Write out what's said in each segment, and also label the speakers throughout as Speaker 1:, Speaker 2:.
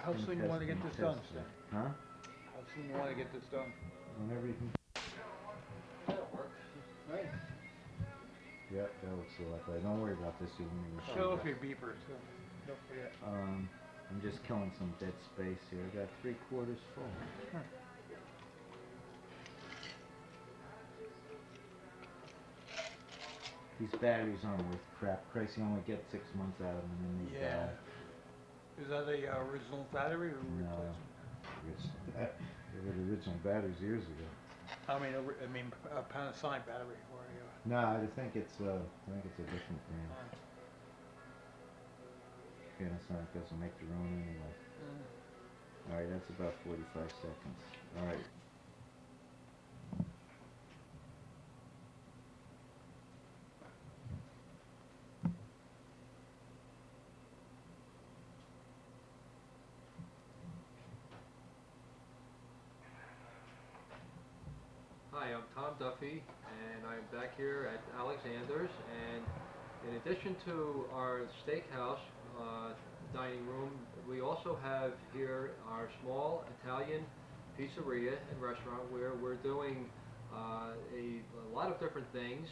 Speaker 1: How soon you want to get this done, Stan?
Speaker 2: Huh?
Speaker 1: How soon you want to get this done?
Speaker 2: Whenever you can.
Speaker 1: That'll work. Right.
Speaker 2: Yep, that looks a lot better. Don't worry about this. You won't even
Speaker 1: Shut
Speaker 2: see
Speaker 1: off
Speaker 2: that.
Speaker 1: your beeper, so don't forget.
Speaker 2: I'm just killing some dead space here. I got 3/4 full.
Speaker 1: Huh.
Speaker 2: These batteries aren't worth crap. Christ, you only get 6 months out of them and then they
Speaker 1: Yeah.
Speaker 2: die.
Speaker 1: Is that a original battery or
Speaker 2: No.
Speaker 1: replacement?
Speaker 2: They were the original batteries years ago.
Speaker 1: I mean, a Panasonic battery or a.
Speaker 2: No, I think it's a different brand. Panasonic doesn't make their own anyway. Alright, that's about 45 seconds. Alright.
Speaker 3: Hi, I'm Tom Duffy, and I'm back here at Alexander's. And in addition to our steakhouse dining room, we also have here our small Italian pizzeria and restaurant where we're doing a lot of different things,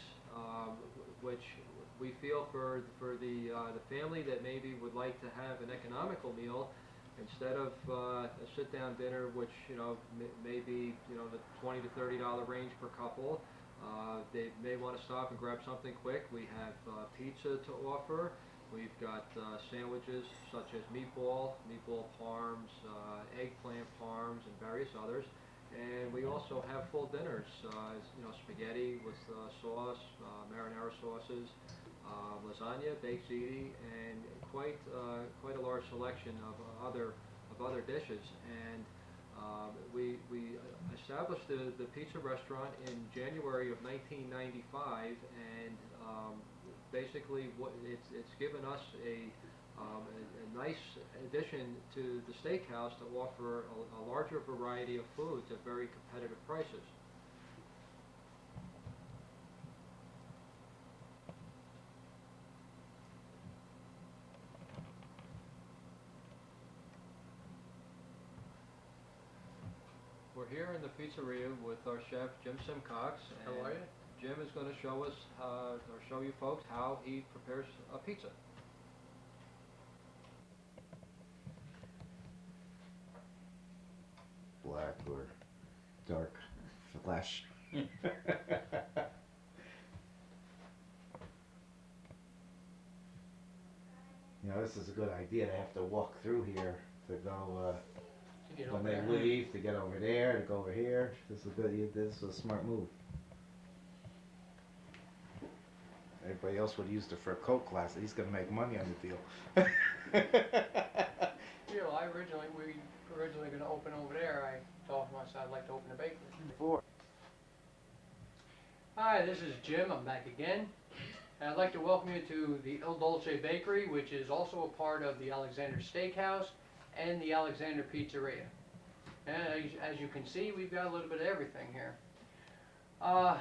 Speaker 3: which we feel for the family that maybe would like to have an economical meal. Instead of a sit-down dinner, which may be the $20 to $30 range per couple, they may want to stop and grab something quick. We have pizza to offer. We've got sandwiches such as meatball parms, eggplant parms, and various others. And we also have full dinners, spaghetti with sauce, marinara sauces, lasagna, baked ziti, and quite a large selection of other dishes. And we established the pizza restaurant in January of 1995, and basically it's given us a nice addition to the steakhouse to offer a larger variety of foods at very competitive prices. We're here in the pizzeria with our chef Jim Simcox, and
Speaker 1: How are you?
Speaker 3: Jim is going to show us or show you folks how he prepares a pizza.
Speaker 2: Black or dark flesh. This is a good idea to have to walk through here to go when they leave, to get over there, to go over here. This is a smart move. Everybody else would use it for a Coke class. He's gonna make money on the deal.
Speaker 4: We originally going to open over there. I thought to myself I'd like to open a bakery.
Speaker 2: Before.
Speaker 4: Hi, this is Jim. I'm back again. And I'd like to welcome you to the Il Dolce Bakery, which is also a part of the Alexander Steakhouse and the Alexander Pizzeria. And as you can see, we've got a little bit of everything here. Our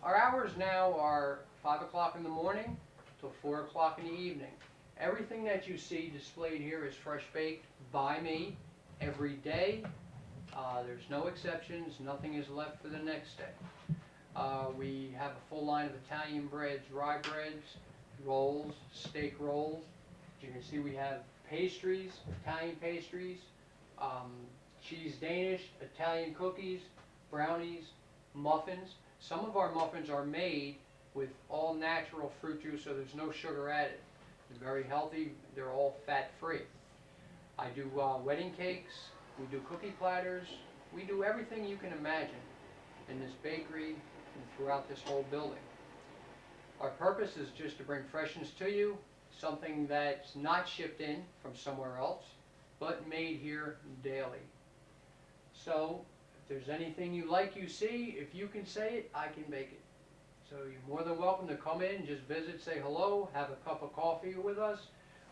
Speaker 4: hours now are 5 o'clock in the morning till 4 o'clock in the evening. Everything that you see displayed here is fresh baked by me every day. There's no exceptions. Nothing is left for the next day. We have a full line of Italian breads, rye breads, rolls, steak rolls. As you can see, we have pastries, Italian pastries, cheese Danish, Italian cookies, brownies, muffins. Some of our muffins are made with all natural fruit juice, so there's no sugar added. They're very healthy. They're all fat-free. I do wedding cakes. We do cookie platters. We do everything you can imagine in this bakery and throughout this whole building. Our purpose is just to bring freshness to you, something that's not shipped in from somewhere else, but made here daily. So, if there's anything you see, if you can say it, I can bake it. So you're more than welcome to come in, just visit, say hello, have a cup of coffee with us,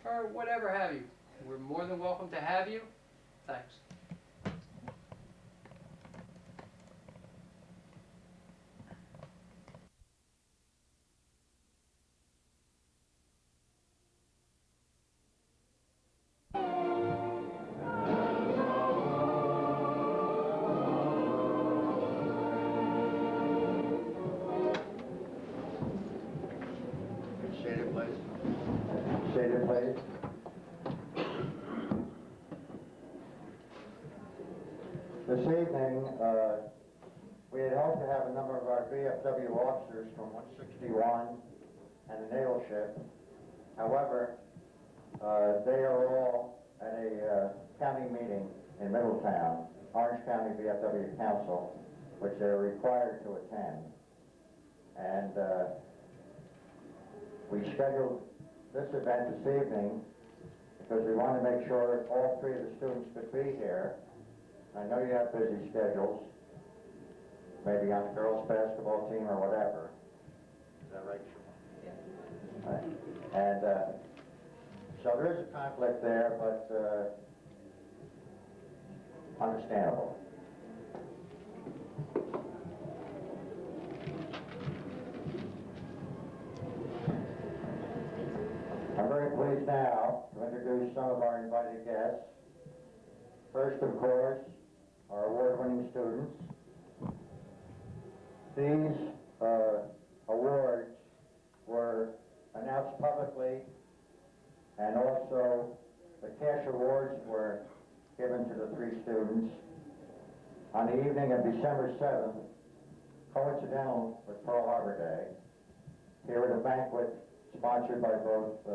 Speaker 4: or whatever have you. We're more than welcome to have you. Thanks.
Speaker 3: guys.
Speaker 5: Seated, please. This evening, we had hoped to have a number of our VFW officers from 161 and the naval ship. However, they are all at a county meeting in Middletown, Orange County VFW Council, which they're required to attend. And we scheduled this event this evening because we want to make sure all three of the students could be here. I know you have busy schedules, maybe on the girls' basketball team or whatever. Is that right, Siobhan? Right. And so there is a conflict there, but understandable. I'm very pleased now to introduce some of our invited guests. First, of course, our award-winning students. These awards were announced publicly, and also the cash awards were given to the three students on the evening of December 7th, coincidental with Pearl Harbor Day, here at a banquet sponsored by both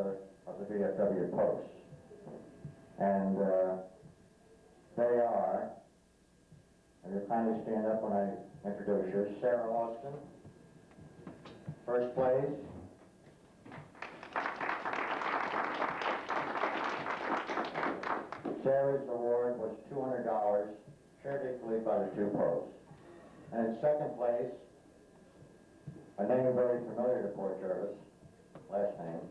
Speaker 5: of the VFW posts. And they are, and you'll kindly stand up when I introduce you, Sarah Austin, first place. Sarah's award was $200, shared equally by the two posts. And in second place, a name very familiar to poor Jervis, last name,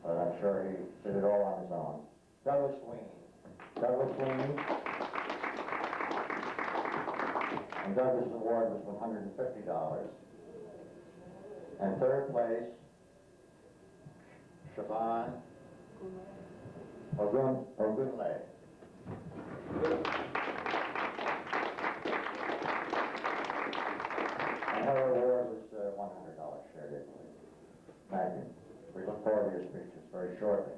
Speaker 5: but I'm sure he did it all on his own, Douglas Sweeney. Douglas Sweeney. And Douglas' award was $150. And third place, Siobhan Ogunle. And her award was $100 shared equally. Maggie, we look forward to your speeches very shortly.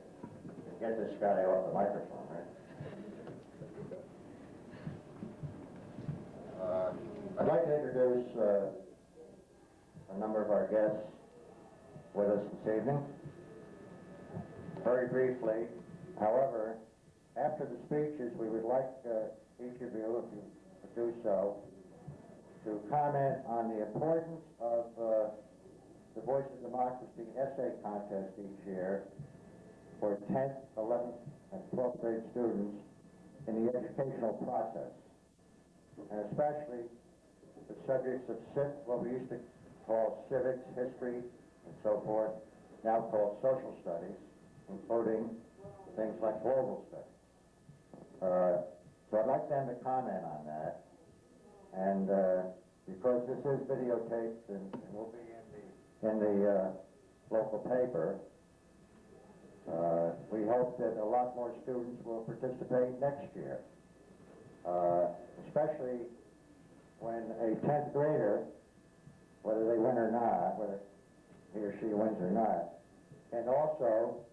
Speaker 5: Get this guy off the microphone, right? I'd like to introduce a number of our guests with us this evening. Very briefly, however, after the speeches, we would like each of you, if you would do so, to comment on the importance of the Voice of Democracy essay contest each year for 10th, 11th, and 12th grade students in the educational process, and especially the subjects of what we used to call civics, history, and so forth, now called social studies, including things like global studies. So I'd like them to comment on that, and because this is videotaped and will be in the local paper, we hope that a lot more students will participate next year, especially when a 10th grader, whether they win or not, whether he or she wins or not, can also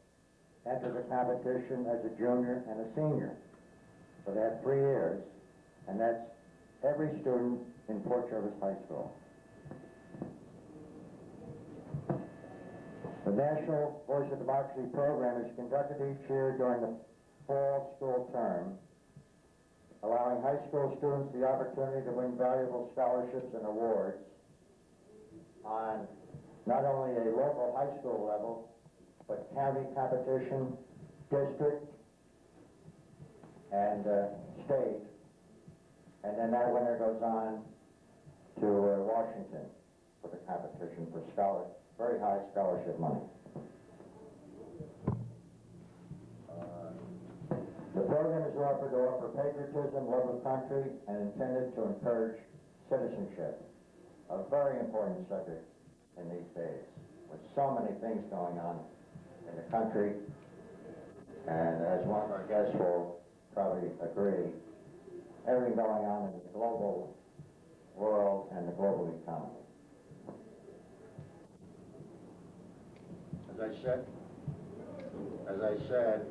Speaker 5: enter the competition as a junior and a senior. So they have 3 years, and that's every student in Port Jervis High School. The National Voice of Democracy program is conducted each year during the fall school term, allowing high school students the opportunity to win valuable scholarships and awards on not only a local high school level, but county competition, district, and state. And then that winner goes on to Washington for the competition for very high scholarship money. The program is offered to offer patriotism, love of country, and intended to encourage citizenship, a very important subject in these days, with so many things going on in the country, and as one of our guests will probably agree, everything going on in the global world and the global economy. As As I said,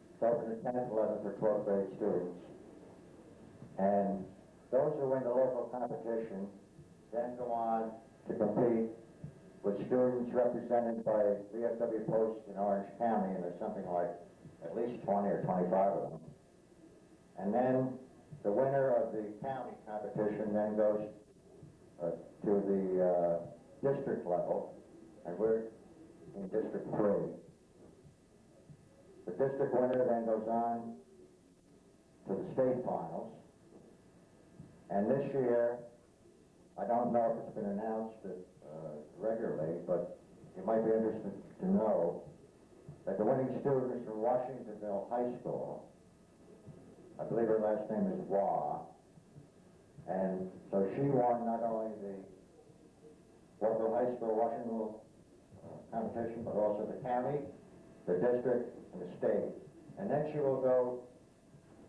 Speaker 5: it's open to 10th, 11th, or 12th grade students. And those who win the local competition then go on to compete with students represented by VFW posts in Orange County, and there's something like at least 20 or 25 of them. And then the winner of the county competition then goes to the district level, and we're in District 3. The district winner then goes on to the state finals. And this year, I don't know if it's been announced regularly, but you might be interested to know that the winning student is from Washingtonville High School. I believe her last name is Waugh. And so she won not only the local high school Washingtonville competition, but also the county, the district, and the state. And then she will go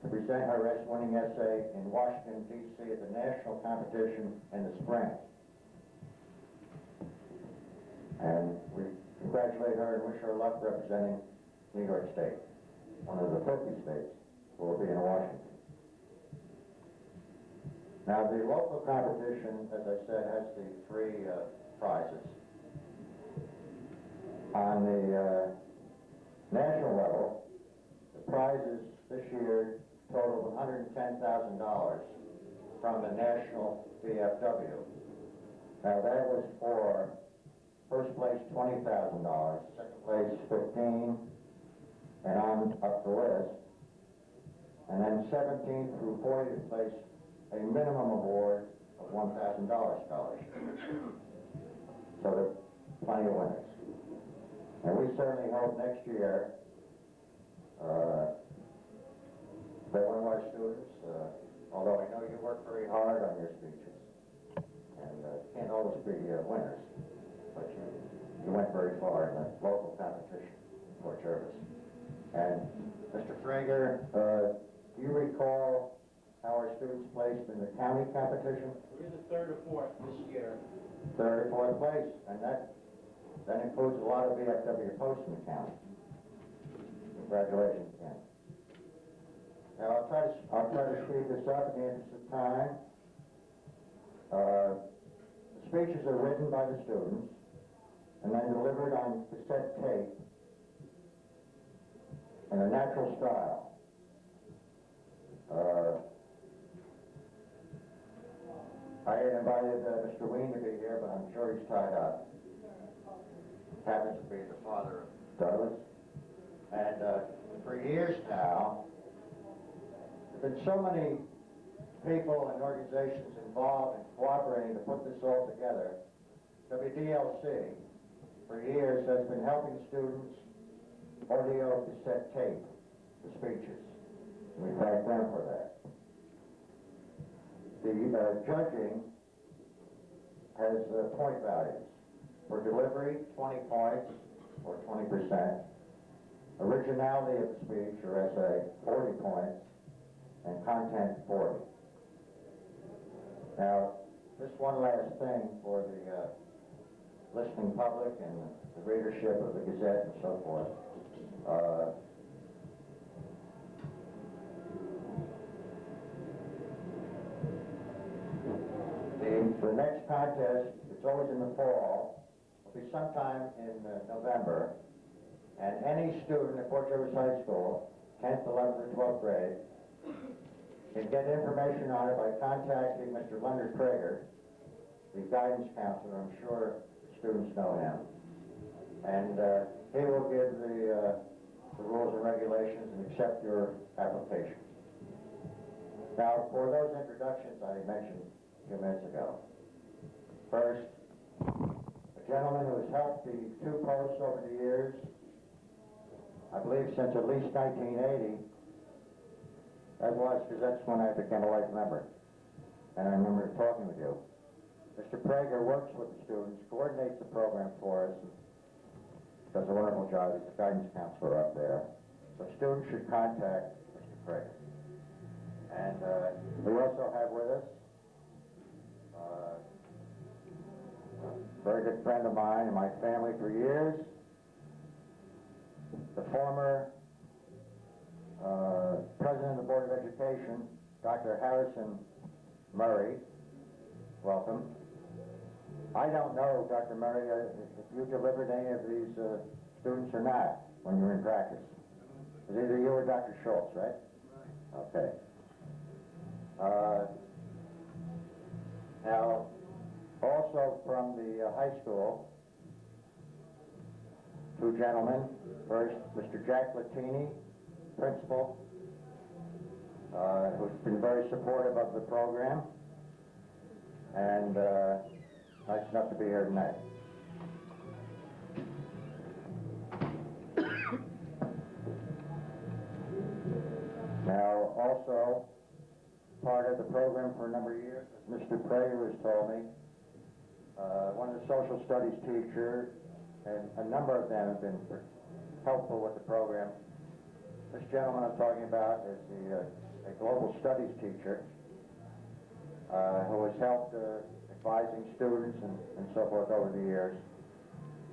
Speaker 5: to present her winning essay in Washington, D.C. at the national competition in the spring. And we congratulate her and wish her luck representing New York State, one of the 50 states who will be in Washington. Now, the local competition, as I said, has the three prizes. On the national level, the prizes this year totaled $110,000 from the National VFW. Now, that was for first place $20,000, second place $15,000, and on up the list. And then 17th through 40th place, a minimum award of $1,000 scholarship. So there are plenty of winners. And we certainly hope next year that one of our students, although I know you work very hard on your speeches, and can't always be winners, but you went very far in the local competition for Jervis. And Mr. Frager, do you recall how our students placed in the county competition?
Speaker 6: We're in the third or fourth this year.
Speaker 5: Third or fourth place, and that includes a lot of VFW posts in the county. Congratulations again. Now I'll try to speed this up in the interest of time. The speeches are written by the students and then delivered on cassette tape in a natural style. I had invited Mr. Ween to be here, but I'm sure he's tied up. Happens to be the father of Douglas. And for years now, there have been so many people and organizations involved in cooperating to put this all together. WDLC, for years, has been helping students audio cassette tape the speeches. We thank them for that. The judging has point values. For delivery, 20 points, or 20%. Originality of the speech or essay, 40 points. And content, 40. Now, just one last thing for the listening public and the readership of the Gazette and so forth. The next contest, it's always in the fall, will be sometime in November, and any student at Fort Jervis High School, 10th, 11th, or 12th grade, can get information on it by contacting Mr. Leonard Prager, the guidance counselor. I'm sure students know him. And he will give the rules and regulations and accept your application. Now, for those introductions I mentioned a few minutes ago. First, a gentleman who has helped the two posts over the years, I believe since at least 1980. That was because that's when I became a life member. And I remember talking with you. Mr. Prager works with the students, coordinates the program for us, does a wonderful job. He's the guidance counselor up there. So students should contact Mr. Prager. And we also have with us very good friend of mine and my family for years. The former President of the Board of Education, Dr. Harrison Murray. Welcome. I don't know, Dr. Murray, if you delivered any of these students or not when you were in practice. It was either you or Dr. Schultz, right? Right. Okay. Now, also from the high school, two gentlemen. First, Mr. Jack Latini, principal, who's been very supportive of the program, and nice enough to be here tonight. Now, also, part of the program for a number of years, as Mr. Prager has told me, one of the social studies teachers, and a number of them have been helpful with the program. This gentleman I'm talking about is a global studies teacher who has helped advising students and so forth over the years.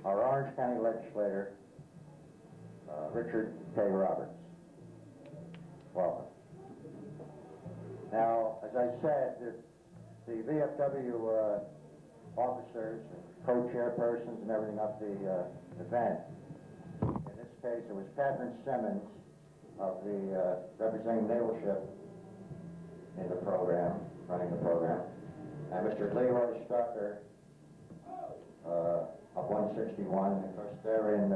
Speaker 5: Our Orange County legislator, Richard K. Roberts. Welcome. Now, as I said, the VFW officers, co-chairpersons and everything of the event, in this case it was Catherine Simmons of the representing naval ship in the program, running the program, and Mr. Leroy Stucker of 161. Of course, they're in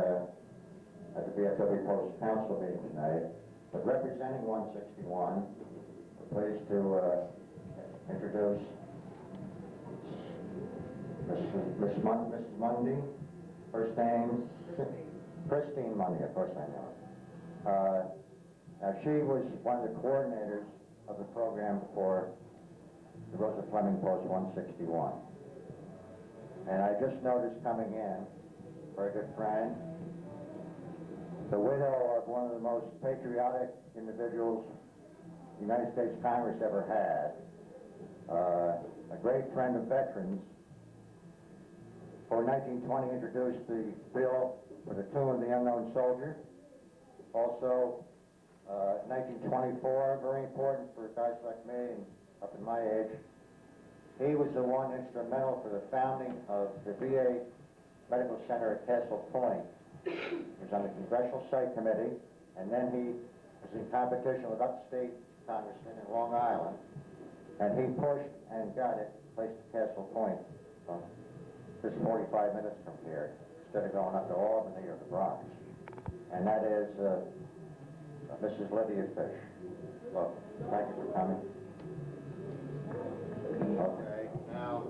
Speaker 5: at the VFW Post Council meeting tonight. But representing 161, we're pleased to introduce Mrs. Mundy, first name? Christine Mundy, of course I know. Now she was one of the coordinators of the program for the Rosa Fleming Post 161. And I just noticed coming in, very good friend, the widow of one of the most patriotic individuals the United States Congress ever had, a great friend of veterans, who in 1920 introduced the bill for the Tomb of the Unknown Soldier. Also, 1924, very important for guys like me and up in my age, he was the one instrumental for the founding of the VA Medical Center at Castle Point. He was on the Congressional Site Committee, and then he was in competition with upstate congressmen in Long Island, and he pushed and got it placed at Castle Point, just 45 minutes from here, instead of going up to Albany or the Bronx. And that is Mrs. Lydia Fish. Well, thank you for coming. Okay, now,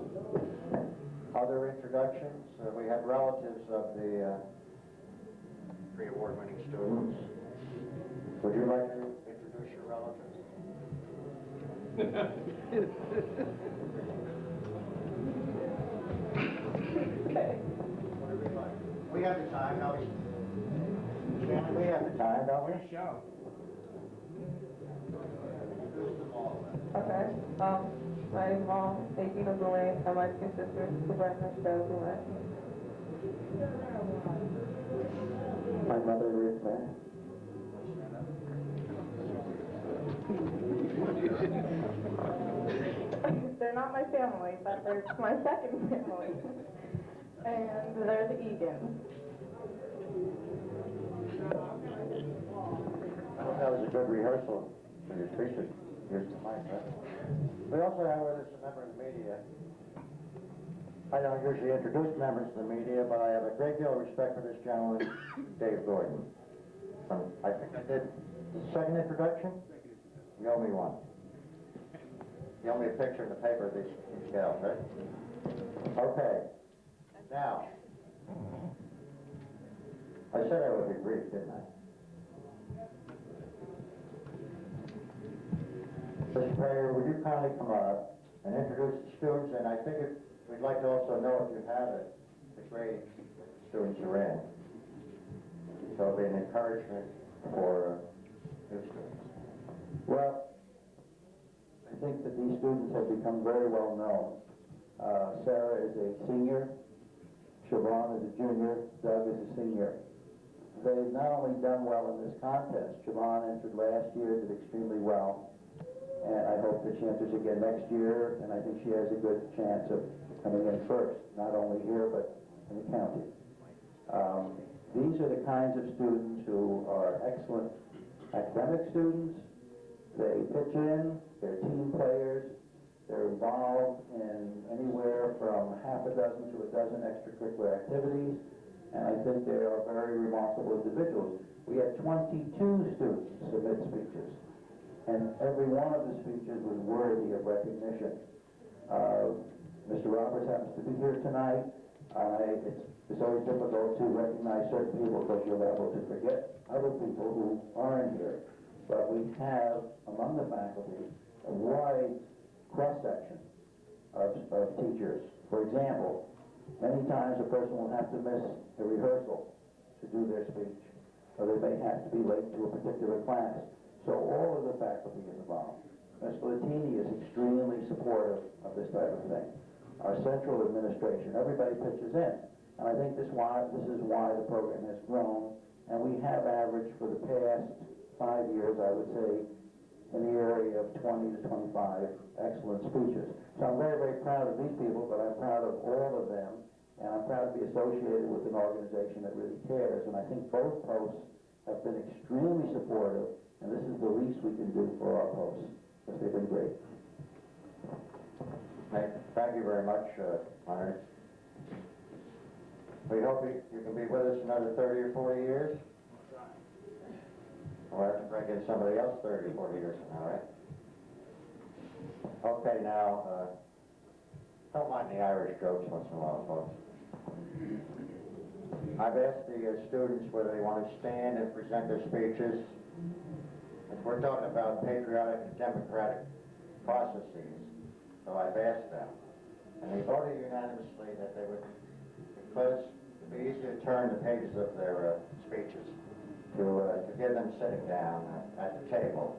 Speaker 5: other introductions. We have relatives of the three award-winning students. Would you like to introduce your relatives? Whatever you like. We have the time, don't we? We have the time, don't we?
Speaker 6: Show.
Speaker 5: Introduce them all.
Speaker 7: Okay. My mom, Agina Boulain, and my two sisters, Sabrina and Cheryl Boulain.
Speaker 5: My mother, Ruth Mann.
Speaker 7: They're not my family, but they're my second family. And they're the Egan's.
Speaker 5: I hope that was a good rehearsal for your speeches. Here's the mic, right? We also have with us a member of the media. I don't usually introduce members of the media, but I have a great deal of respect for this gentleman, Dave Gordon. I think I did the second introduction? You owe me one. You owe me a picture in the paper of these gals, right? Okay. Now, I said I would be brief, didn't I? Mr. Prager, would you kindly come up and introduce the students, and I think we'd like to also know if you have the grades that the students are in. So it'll be an encouragement for new students.
Speaker 8: Well, I think that these students have become very well known. Sarah is a senior
Speaker 5: Siobhan is a junior, Doug is a senior. They've not only done well in this contest, Siobhan entered last year, did extremely well, and I hope that she enters again next year, and I think she has a good chance of coming in first, not only here, but in the county. These are the kinds of students who are excellent academic students. They pitch in, they're team players, they're involved in anywhere from half a dozen to a dozen extracurricular activities, and I think they are very remarkable individuals. We had 22 students submit speeches, and every one of the speeches was worthy of recognition. Mr. Roberts happens to be here tonight. It's always difficult to recognize certain people because you're liable to forget other people who aren't here. But we have, among the faculty, a wide cross-section of teachers. For example, many times a person will have to miss a rehearsal to do their speech, or they may have to be late to a particular class. So all of the faculty is involved. Mr. Latini is extremely supportive of this type of thing. Our central administration, everybody pitches in. And I think this is why the program has grown, and we have averaged for the past 5 years, I would say, in the area of 20 to 25 excellent speeches. So I'm very, very proud of these people, but I'm proud of all of them, and I'm proud to be associated with an organization that really cares. And I think both posts have been extremely supportive, and this is the least we can do for our posts, because they've been great. Thank you very much, Leonard. We hope you can be with us another 30 or 40 years. We'll have to bring in somebody else 30 or 40 years from now, right? Okay, now, don't mind the Irish jokes once in a while, folks. I've asked the students whether they want to stand and present their speeches. If we're talking about patriotic and democratic processes, so I've asked them. And they voted unanimously that they would, because it'd be easier to turn the pages of their speeches to get them sitting down at the table.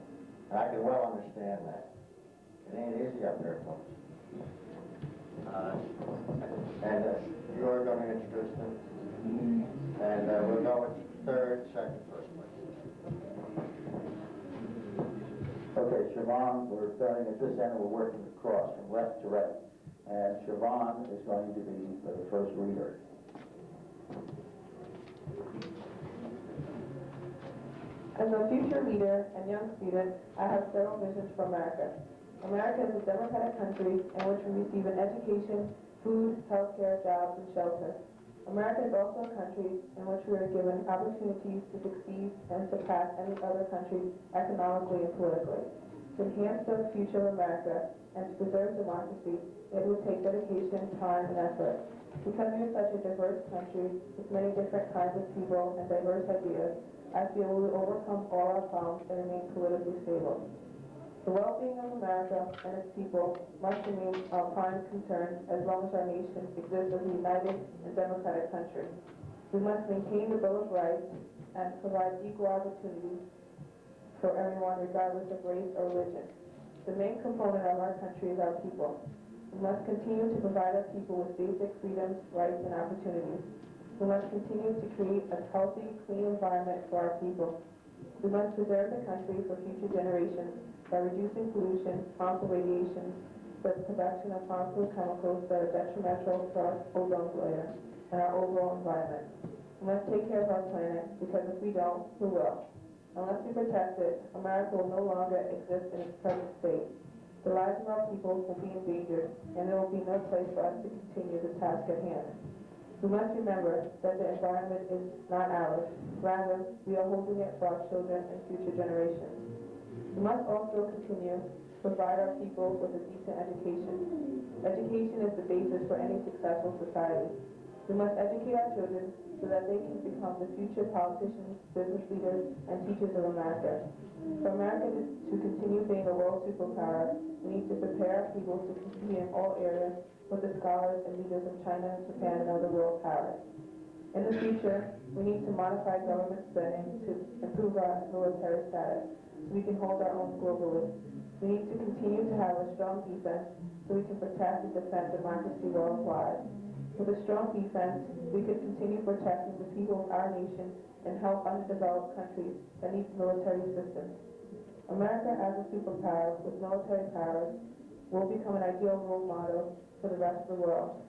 Speaker 5: And I can well understand that. It ain't easy up there, folks. And you are going to introduce them. And we'll go with third, second, first place. Okay, Siobhan, we're starting at this end and we're working across from left to right. And Siobhan is going to be the first reader.
Speaker 7: As a future leader and young student, I have several visions for America. America is a democratic country in which we receive an education, food, healthcare, jobs, and shelter. America is also a country in which we are given opportunities to succeed and surpass any other country economically and politically. To enhance the future of America and to preserve democracy, it will take dedication, time, and effort. Because we are such a diverse country with many different kinds of people and diverse ideas, I feel we will overcome all our problems and remain politically stable. The well-being of America and its people must remain our prime concern as long as our nation exists as a united and democratic country. We must maintain the Bill of Rights and provide equal opportunities for everyone regardless of race or religion. The main component of our country is our people. We must continue to provide our people with basic freedoms, rights, and opportunities. We must continue to create a healthy, clean environment for our people. We must preserve the country for future generations by reducing pollution, harmful radiation, the production of harmful chemicals that are detrimental to our ozone layer and our overall environment. We must take care of our planet, because if we don't, who will? Unless we protect it, America will no longer exist in its present state. The lives of our people will be endangered, and there will be no place for us to continue the task at hand. We must remember that the environment is not ours. Rather, we are holding it for our children and future generations. We must also continue to provide our people with a decent education. Education is the basis for any successful society. We must educate our children so that they can become the future politicians, business leaders, and teachers of America. For America to continue being a world superpower, we need to prepare our people to compete in all areas with the scholars and leaders of China, Japan, and other world powers. In the future, we need to modify government spending to improve our military status so we can hold our own globally. We need to continue to have a strong defense so we can protect and defend democracy worldwide. With a strong defense, we could continue protecting the people of our nation and help underdeveloped countries that need military assistance. America as a superpower with military powers will become an ideal role model for the rest of the world.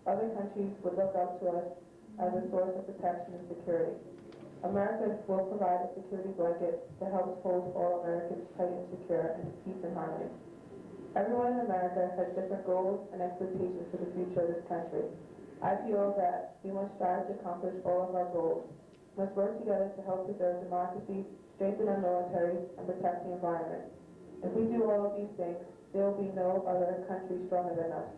Speaker 7: Other countries would look up to us as a source of protection and security. America will provide a security blanket that helps hold all Americans tight and secure in peace and harmony. Everyone in America has different goals and expectations for the future of this country. I feel that we must strive to accomplish all of our goals. We must work together to help preserve democracy, strengthen our military, and protect the environment. If we do all of these things, there will be no other country stronger than us.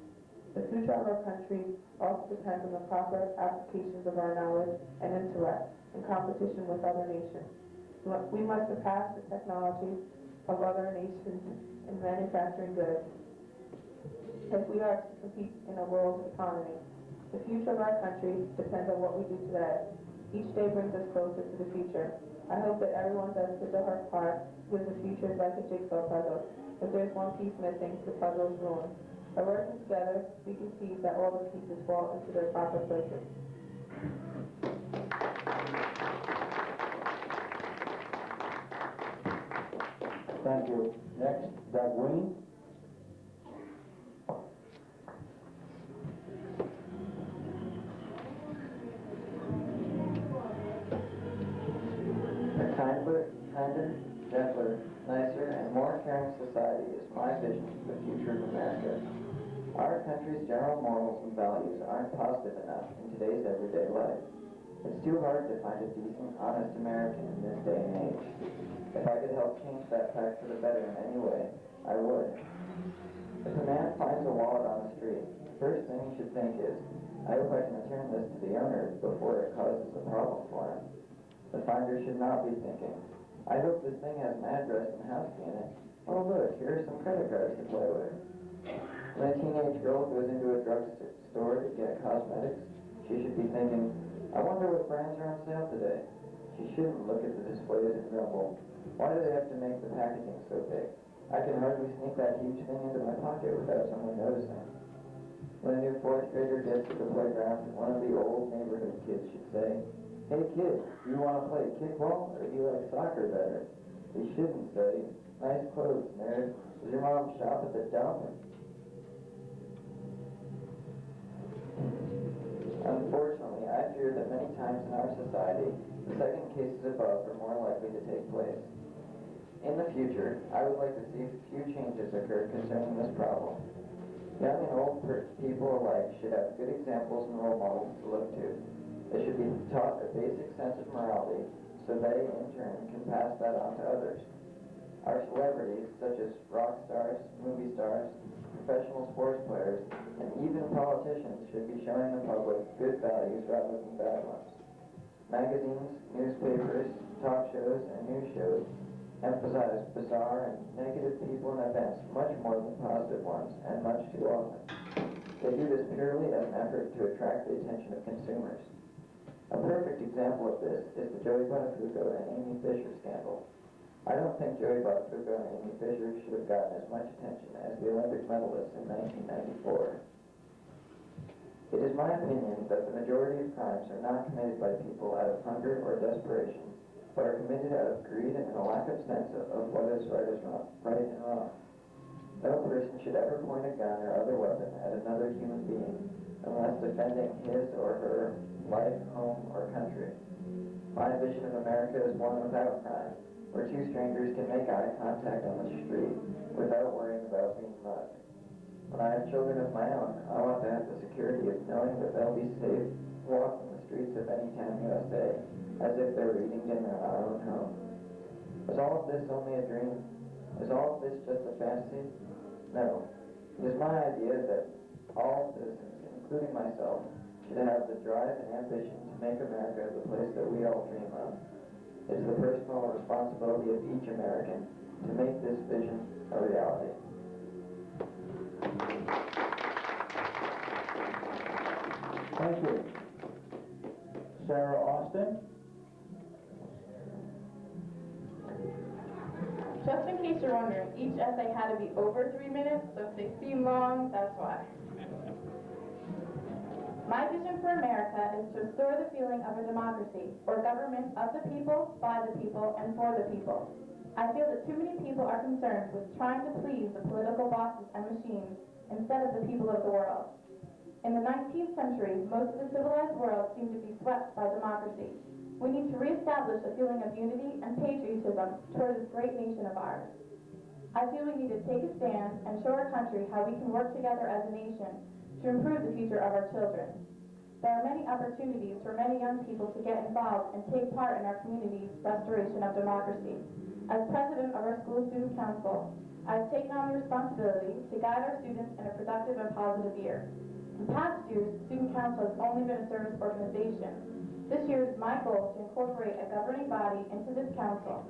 Speaker 7: The future of our country also depends on the proper applications of our knowledge and intellect in competition with other nations. We must surpass the technology of other nations in manufacturing goods if we are to compete in a world economy. The future of our country depends on what we do today. Each day brings us closer to the future. I hope that everyone does their part because the future is like a jigsaw puzzle. If there's one piece missing, the puzzle is ruined. By working together, we can see that all the pieces fall into their proper places.
Speaker 5: Thank you. Next, Doug Ween.
Speaker 8: A kinder, gentler, nicer, and more caring society is my vision for the future of America. Our country's general morals and values aren't positive enough in today's everyday life. It's too hard to find a decent, honest American in this day and age. If I could help change that fact for the better in any way, I would. If a man finds a wallet on the street, the first thing he should think is, I hope I can return this to the owner before it causes a problem for him. The finder should not be thinking, I hope this thing has an address and house key in it. Oh look, here are some credit cards to play with. When a teenage girl goes into a drugstore to get cosmetics, she should be thinking, I wonder what brands are on sale today. She shouldn't look at the displays and grumble, why do they have to make the packaging so big? I can hardly sneak that huge thing into my pocket without someone noticing. When a new fourth grader gets to the playground, one of the old neighborhood kids should say, hey kid, do you want to play kickball or do you like soccer better? He shouldn't say, nice clothes, nerd. Does your mom shop at the dump? Unfortunately, I fear that many times in our society, the second cases above are more likely to take place. In the future, I would like to see a few changes occur concerning this problem. Young and old people alike should have good examples and role models to look to. They should be taught a basic sense of morality so they, in turn, can pass that on to others. Our celebrities, such as rock stars, movie stars, professional sports players, and even politicians should be showing the public good values rather than bad ones. Magazines, newspapers, talk shows, and news shows emphasize bizarre and negative people and events much more than positive ones, and much too often. They do this purely as an effort to attract the attention of consumers. A perfect example of this is the Joey Buttafuoco and Amy Fisher scandal. I don't think Joey Buttafuoco and Amy Fisher should have gotten as much attention as the Olympic medalists in 1994. It is my opinion that the majority of crimes are not committed by people out of hunger or desperation, but are committed out of greed and a lack of sense of what is right and wrong. No person should ever point a gun or other weapon at another human being unless defending his or her life, home, or country. My vision of America is one without crime, where two strangers can make eye contact on the street without worrying about being mugged. When I have children of my own, I want to have the security of knowing that they'll be safe walking the streets of any town USA, as if they were eating dinner in our own home. Is all of this only a dream? Is all of this just a fantasy? No. It is my idea that all citizens, including myself, should have the drive and ambition to make America the place that we all dream of. It is the personal responsibility of each American to make this vision a reality.
Speaker 5: Thank you. Sarah Austin.
Speaker 9: Just in case you're wondering, each essay had to be over 3 minutes, so if they seem long, that's why. My vision for America is to restore the feeling of a democracy, or government of the people, by the people, and for the people. I feel that too many people are concerned with trying to please the political bosses and machines instead of the people of the world. In the 19th century, most of the civilized world seemed to be swept by democracy. We need to reestablish a feeling of unity and patriotism toward this great nation of ours. I feel we need to take a stand and show our country how we can work together as a nation to improve the future of our children. There are many opportunities for many young people to get involved and take part in our community's restoration of democracy. As president of our school student council, I have taken on the responsibility to guide our students in a productive and positive year. In past years, student council has only been a service organization. This year is my goal to incorporate a governing body into this council.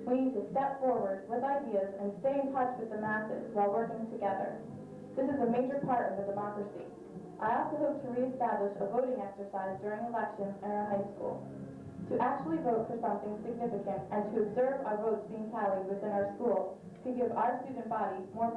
Speaker 9: We need to step forward with ideas and stay in touch with the masses while working together. This is a major part of the democracy. I also hope to reestablish a voting exercise during elections in our high school. To actually vote for something significant and to observe our votes being tallied within our school can give our student body more